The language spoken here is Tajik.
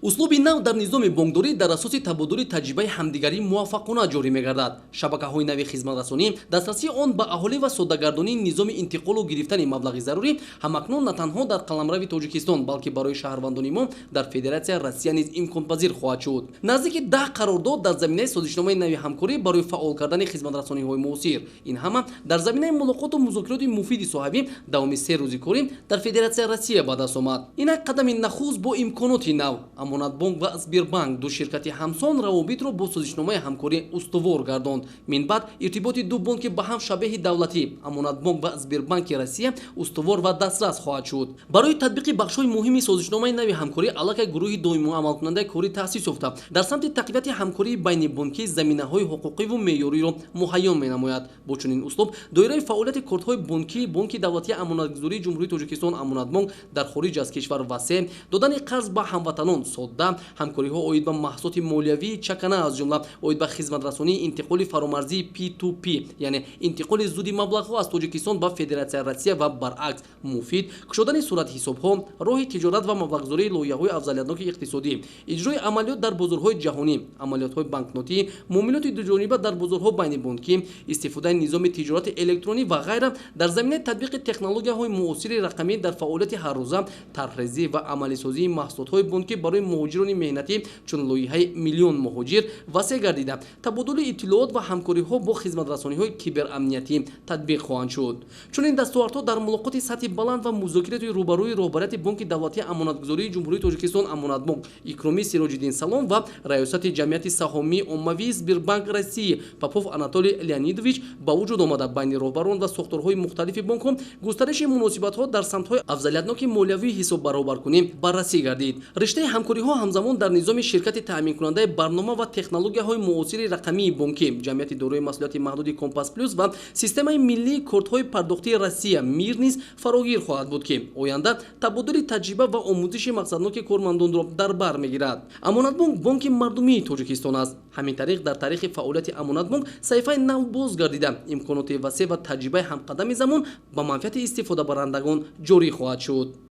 услуби нав дар низоми бонкдорӣ дар асоси табодули таҷрибаи ҳамдигарӣ муваффақона ҷорӣ мегардад. Шабакаҳои нави хизматрасонӣ, дастрасии он ба аҳолӣ ва соддагардонии низоми интиқолу гирифтани маблағи зарурӣ ҳамакнун на танҳо дар қаламрави Тоҷикистон, балки барои шаҳрвандони мо дар Федератсияи Россия низ имконпазир хоҳад шуд. Наздики 10 қарордод дар заминаи созишномаи нави ҳамкорӣ барои фаъол кардани хизматрасониҳои муосир. Ин ҳама дар заминаи мулоқоту музокироти муфиди соҳавӣ давоми 3 рӯзи корӣ дар Федератсияи Россия ба даст омад. Инак қадами нахуст бо имконоти нав, Амонатбонк ва Сбербанк ду ширкати ҳамсон равобитро бо созишномаи ҳамкорӣ устувор гардонд. Минбаъд иртиботи ду бонки ба ҳам шабеҳи давлатӣ Амонатбонк ва Сбербанки Россия устувор ва дастрас хоҳад шуд. Барои татбиқи бахшҳои муҳими созишномаи нави ҳамкорӣ аллакай гурӯҳи доимӣ амалкунандаи корӣ таъсис ёфта дар самти тақвияти ҳамкории байни бонкӣ заминаҳои ҳуқуқиву меъёриро муҳайё менамояд. Бо чунин услуб доираи фаъолияти кортҳои бонкӣ, Бонки давлатии амонатгузории Ҷумҳурии Тоҷикистон Амонатбонк дар хориҷ аз кишвар васеъ, додани қарз ба ҳамватанон содда, ҳамкориҳо оид ба маҳсулоти молиявии чакана аз ҷумла оид ба хизматрасонии интиқоли фаромарзии P2P, яъне интиқоли зуди маблағҳо аз Тоҷикистон ба Федератсияи Россия ва баръакс, муфид кушодани суратҳисобҳо, роҳи тиҷорат ва маблағгузории лоиҳаҳои афзалиятноки иқтисодӣ, иҷрои амалиёт дар бозорҳои ҷаҳонӣ, амалиётҳои банкнотӣ, муомилоти дуҷониба дар бозорҳо байни бонкӣ, истифодаи низоми тиҷорати электронӣ ва ғайра дар заминаи татбиқи технологияҳои муосири рақамӣ дар фаъолияти ҳаррӯза, тарҳрезӣ ва амалисозии маҳсулотҳои бонкӣ барои муҳоҷирони меҳнатӣ чун лоиҳаи миллион муҳоҷир васеъ гардида, табодули иттилоот ва ҳамкориҳо бо хизматрасониҳои киберамниятӣ татбиқ хоҳанд шуд. Чунин дастовардҳо дар мулоқоти сатҳи баланд ва музокирати рӯбарӯи роҳбарияти Бонки давлатии амонатгузории Ҷумҳурии Тоҷикистон Амонатбонк Икромӣ Сироҷиддин Салом ва раёсати ҷамъияти саҳомии оммавии Сбербанк России Попов Анатолий Леонидович ба вуҷуд омада байни роҳбарон ва сохторҳои мухталифи бонкҳо густариши муносибатҳо дар самтҳои афзалиятноки молиявии ҳисоббаробаркунӣ баррасӣ гардид. Риштаи ҳамкориҳо ҳамзамон дар низоми ширкати таъминкунандаи барнома ва технологияҳои муосири рақамии бонкӣ, ҷамъияти дорои масъулияти маҳдуди Компас Плюс ва системаи миллии кортҳои пардохтии Россия МИР низ фарогир хоҳад буд, ки оянда табодули таҷриба ва омӯзиши мақсадноки кормандонро дар бар мегирад. Амонатбонк бонки мардумии Тоҷикистон аст. Ҳамин тариқ дар таърихи фаъолияти Амонатбонк саҳифаи нав боз гардида, имконоти васеъ ва таҷрибаи ҳамқадами замон ба манфиати истифодабарандагон ҷорӣ хоҳад шуд.